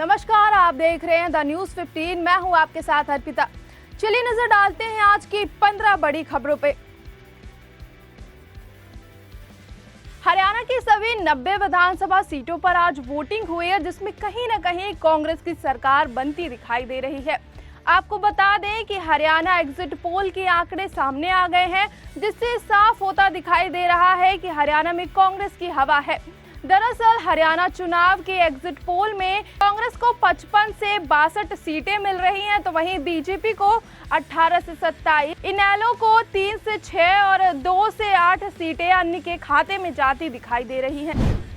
नमस्कार, आप देख रहे हैं द न्यूज 15। मैं हूं आपके साथ अर्पिता। चलिए नजर डालते हैं आज की 15 बड़ी खबरों पे। हरियाणा की सभी 90 विधानसभा सीटों पर आज वोटिंग हुई है, जिसमें कहीं न कहीं कांग्रेस की सरकार बनती दिखाई दे रही है। आपको बता दें कि हरियाणा एग्जिट पोल के आंकड़े सामने आ गए हैं, जिससे साफ होता दिखाई दे रहा है कि हरियाणा में कांग्रेस की हवा है। दरअसल हरियाणा चुनाव के एग्जिट पोल में कांग्रेस को 55 से 62 सीटें मिल रही हैं, तो वहीं बीजेपी को 18 से 27, इनेलो को 3 से 6 और 2 से 8 सीटें अन्य के खाते में जाती दिखाई दे रही हैं।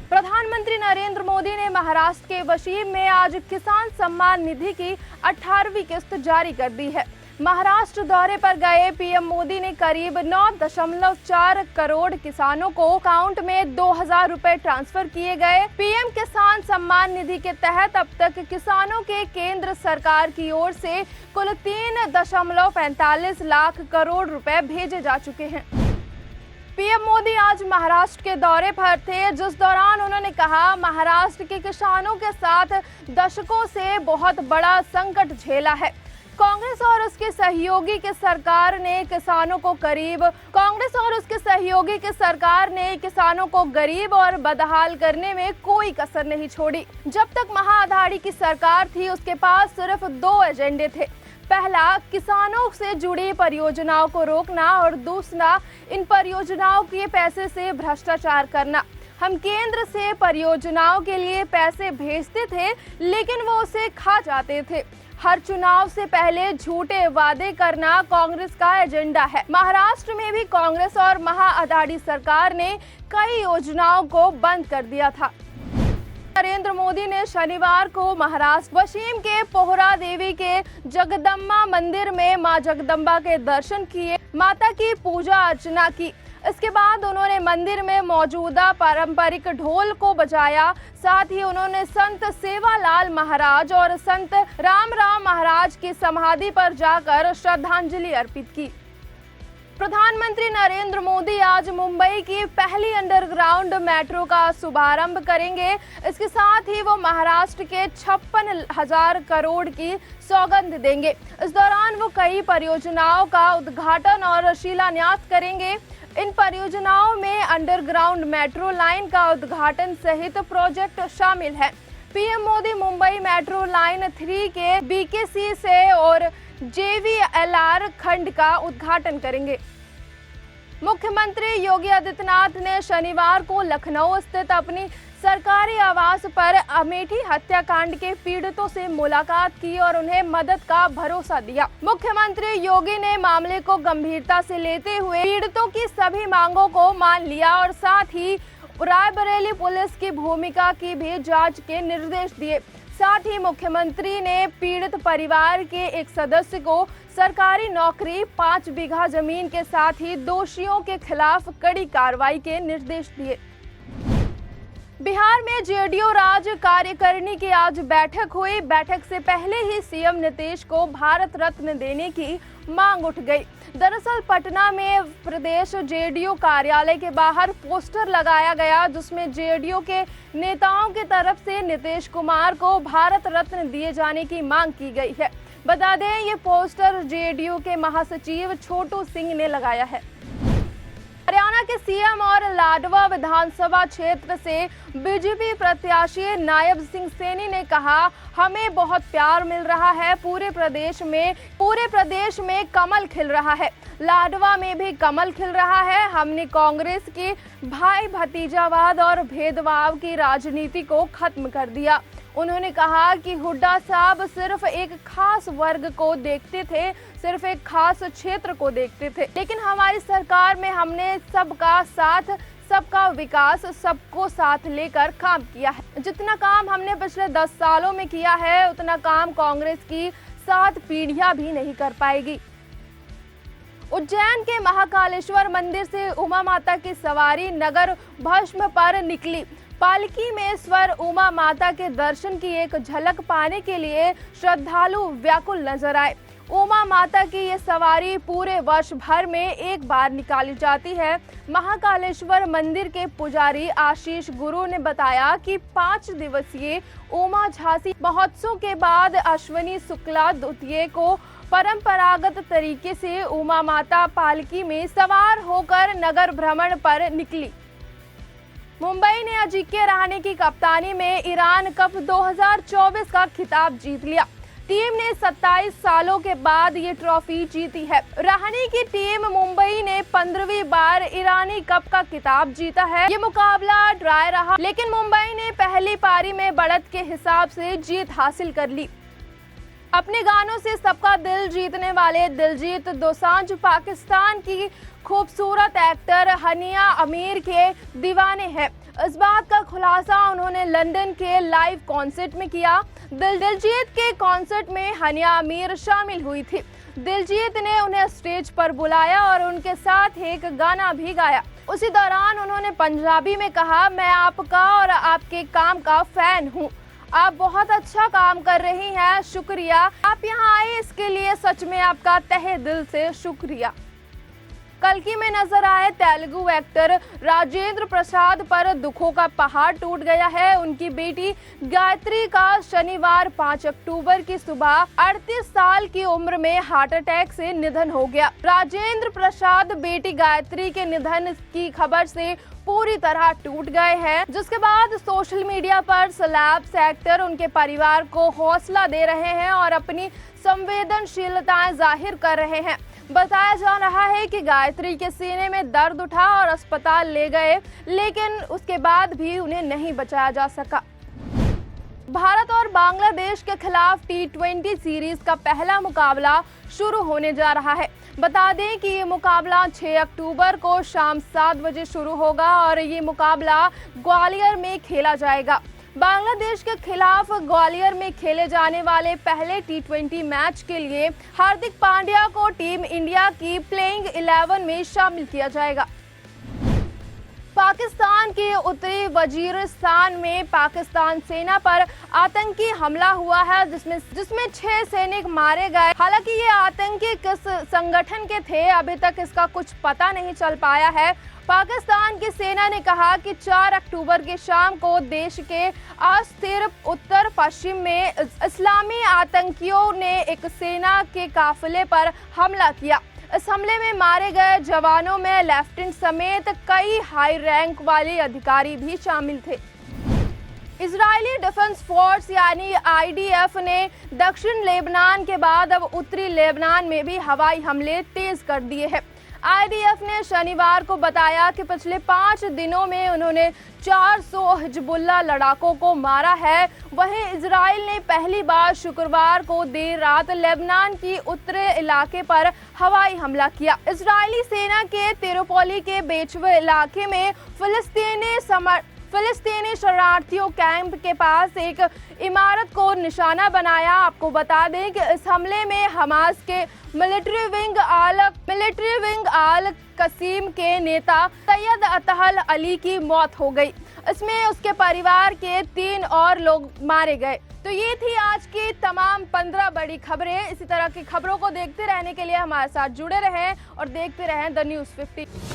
प्रधानमंत्री नरेंद्र मोदी ने महाराष्ट्र के वाशीम में आज किसान सम्मान निधि की 18वीं किस्त जारी कर दी है। महाराष्ट्र दौरे पर गए पीएम मोदी ने करीब 9.4 करोड़ किसानों को अकाउंट में 2000 रुपए ट्रांसफर किए गए। पीएम किसान सम्मान निधि के तहत अब तक किसानों के केंद्र सरकार की ओर से कुल 3.45 लाख करोड़ रुपए भेजे जा चुके हैं। पीएम मोदी आज महाराष्ट्र के दौरे पर थे, जिस दौरान उन्होंने कहा महाराष्ट्र के किसानों के साथ दशकों से बहुत बड़ा संकट झेला है। कांग्रेस और उसके सहयोगी की सरकार ने किसानों को गरीब और बदहाल करने में कोई कसर नहीं छोड़ी। जब तक महाअघाड़ी की सरकार थी, उसके पास सिर्फ 2 एजेंडे थे। पहला, किसानों से जुड़ी परियोजनाओं को रोकना और दूसरा, इन परियोजनाओं के पैसे से भ्रष्टाचार करना। हम केंद्र से परियोजनाओं के लिए पैसे भेजते थे, लेकिन वो उसे खा जाते थे। हर चुनाव से पहले झूठे वादे करना कांग्रेस का एजेंडा है। महाराष्ट्र में भी कांग्रेस और महाअघाड़ी सरकार ने कई योजनाओं को बंद कर दिया था। नरेंद्र मोदी ने शनिवार को महाराष्ट्र वाशीम के पोहरा देवी के जगदम्बा मंदिर में मां जगदम्बा के दर्शन किए, माता की पूजा अर्चना की। इसके बाद उन्होंने मंदिर में मौजूदा पारंपरिक ढोल को बजाया। साथ ही उन्होंने संत सेवालाल महाराज और संत रामराव महाराज की समाधि पर जाकर श्रद्धांजलि अर्पित की। प्रधानमंत्री नरेंद्र मोदी आज मुंबई की पहली अंडरग्राउंड मेट्रो का शुभारंभ करेंगे। इसके साथ ही वो महाराष्ट्र के 56,000 करोड़ की सौगंध देंगे। इस दौरान वो कई परियोजनाओं का उद्घाटन और शिलान्यास करेंगे। इन परियोजनाओं में अंडरग्राउंड मेट्रो लाइन का उद्घाटन सहित प्रोजेक्ट शामिल है। PM Modi Mumbai metro line 3 के बीकेसी से और जेवीएलआर खंड का उद्घाटन करेंगे। मुख्यमंत्री योगी आदित्यनाथ ने शनिवार को लखनऊ स्थित अपनी सरकारी आवास पर अमेठी हत्याकांड के पीड़ितों से मुलाकात की और उन्हें मदद का भरोसा दिया। मुख्यमंत्री योगी ने मामले को गंभीरता से लेते हुए पीड़ितों की सभी मांगों को मान लिया और साथ ही रायबरेली पुलिस की भूमिका की भी जांच के निर्देश दिए। साथ ही मुख्यमंत्री ने पीड़ित परिवार के एक सदस्य को सरकारी नौकरी, 5 बीघा जमीन के साथ ही दोषियों के खिलाफ कड़ी कार्रवाई के निर्देश दिए। बिहार में जेडीयू राज कार्यकारिणी की आज बैठक हुई। बैठक से पहले ही सीएम नीतीश को भारत रत्न देने की मांग उठ गई। दरअसल पटना में प्रदेश जेडीयू कार्यालय के बाहर पोस्टर लगाया गया, जिसमें जेडीयू के नेताओं की तरफ से नीतीश कुमार को भारत रत्न दिए जाने की मांग की गई है। बता दें, ये पोस्टर जेडीयू के महासचिव छोटू सिंह ने लगाया है। हरियाणा के सीएम और लाडवा विधानसभा क्षेत्र से बीजेपी प्रत्याशी नायब सिंह सैनी ने कहा, हमें बहुत प्यार मिल रहा है। पूरे प्रदेश में कमल खिल रहा है। लाडवा में भी कमल खिल रहा है। हमने कांग्रेस की भाई भतीजावाद और भेदभाव की राजनीति को खत्म कर दिया। उन्होंने कहा कि हुड्डा साहब सिर्फ एक खास वर्ग को देखते थे, सिर्फ एक खास क्षेत्र को देखते थे, लेकिन हमारी सरकार में हमने सबका साथ, सबका विकास, सबको साथ लेकर काम किया है। जितना काम हमने पिछले 10 सालों में किया है, उतना काम कांग्रेस की 7 पीढ़ियां भी नहीं कर पाएगी। उज्जैन के महाकालेश्वर मंदिर से उमा माता की सवारी नगर भस्म पर निकली। पालकी में स्वर उमा माता के दर्शन की एक झलक पाने के लिए श्रद्धालु व्याकुल नजर आए। उमा माता की ये सवारी पूरे वर्ष भर में एक बार निकाली जाती है। महाकालेश्वर मंदिर के पुजारी आशीष गुरु ने बताया कि 5 दिवसीय उमा झांसी महोत्सव के बाद अश्विनी शुक्ला द्वितीय को परंपरागत तरीके से उमा माता पालकी में सवार होकर नगर भ्रमण पर निकली। मुंबई ने अजिंक्य रहाणे की कप्तानी में ईरान कप 2024 का खिताब जीत लिया। टीम ने 27 सालों के बाद ये ट्रॉफी जीती है। रहाणे की टीम मुंबई ने 15वीं बार ईरानी कप का खिताब जीता है। ये मुकाबला ड्राई रहा, लेकिन मुंबई ने पहली पारी में बढ़त के हिसाब से जीत हासिल कर ली। अपने गानों से सबका दिल जीतने वाले दिलजीत दोसांझ पाकिस्तान की खूबसूरत एक्टर हनिया आमिर के दीवाने हैं। इस बात का खुलासा उन्होंने लंदन के लाइव कॉन्सर्ट में किया। दिलजीत के कॉन्सर्ट में हनिया आमिर शामिल हुई थी। दिलजीत ने उन्हें स्टेज पर बुलाया और उनके साथ एक गाना भी गाया। उसी दौरान उन्होंने पंजाबी में कहा, मैं आपका और आपके काम का फैन हूँ। आप बहुत अच्छा काम कर रही हैं, शुक्रिया। आप यहाँ आए इसके लिए सच में आपका तहे दिल से शुक्रिया। कल्कि में नजर आए तेलुगु एक्टर राजेंद्र प्रसाद पर दुखों का पहाड़ टूट गया है। उनकी बेटी गायत्री का शनिवार 5 अक्टूबर की सुबह 38 साल की उम्र में हार्ट अटैक से निधन हो गया। राजेंद्र प्रसाद बेटी गायत्री के निधन की खबर से पूरी तरह टूट गए हैं, जिसके बाद सोशल मीडिया पर सेलेब्स एक्टर उनके परिवार को हौसला दे रहे हैं और अपनी संवेदनशीलताएं जाहिर कर रहे हैं। बताया जा रहा है कि गायत्री के सीने में दर्द उठा और अस्पताल ले गए, लेकिन उसके बाद भी उन्हें नहीं बचाया जा सका। भारत और बांग्लादेश के खिलाफ T20 सीरीज का पहला मुकाबला शुरू होने जा रहा है। बता दें कि ये मुकाबला 6 अक्टूबर को शाम 7 बजे शुरू होगा और ये मुकाबला ग्वालियर में खेला जाएगा। बांग्लादेश के खिलाफ ग्वालियर में खेले जाने वाले पहले T20 मैच के लिए हार्दिक पांड्या को टीम इंडिया की प्लेइंग 11 में शामिल किया जाएगा। पाकिस्तान के उत्तरी वजीरिस्तान में पाकिस्तान सेना पर आतंकी हमला हुआ है, जिसमें 6 सैनिक मारे गए। हालांकि ये आतंकी किस संगठन के थे, अभी तक इसका कुछ पता नहीं चल पाया है। पाकिस्तान की सेना ने कहा कि 4 अक्टूबर की शाम को देश के अस्थिर उत्तर पश्चिम में इस्लामी आतंकियों ने एक सेना के काफिले पर हमला किया। इस हमले में मारे गए जवानों में लेफ्टिनेंट समेत कई हाई रैंक वाले अधिकारी भी शामिल थे। इजरायली डिफेंस फोर्स यानी IDF ने दक्षिण लेबनान के बाद अब उत्तरी लेबनान में भी हवाई हमले तेज कर दिए हैं। IDF ने शनिवार को बताया कि पिछले 5 दिनों में उन्होंने 400 हिजबुल्लाह लड़ाकों को मारा है। वहीं इजराइल ने पहली बार शुक्रवार को देर रात लेबनान की उत्तरी इलाके पर हवाई हमला किया। इजरायली सेना के त्रिपोली के बेचवे इलाके में फिलिस्तीनी शरणार्थियों कैंप के पास एक इमारत को निशाना बनाया। आपको बता दें कि इस हमले में हमास के मिलिट्री विंग आल कसीम के नेता सैयद अतहल अली की मौत हो गई। इसमें उसके परिवार के 3 और लोग मारे गए। तो ये थी आज की तमाम 15 बड़ी खबरें। इसी तरह की खबरों को देखते रहने के लिए हमारे साथ जुड़े रहें और देखते रहें द न्यूज़ 50।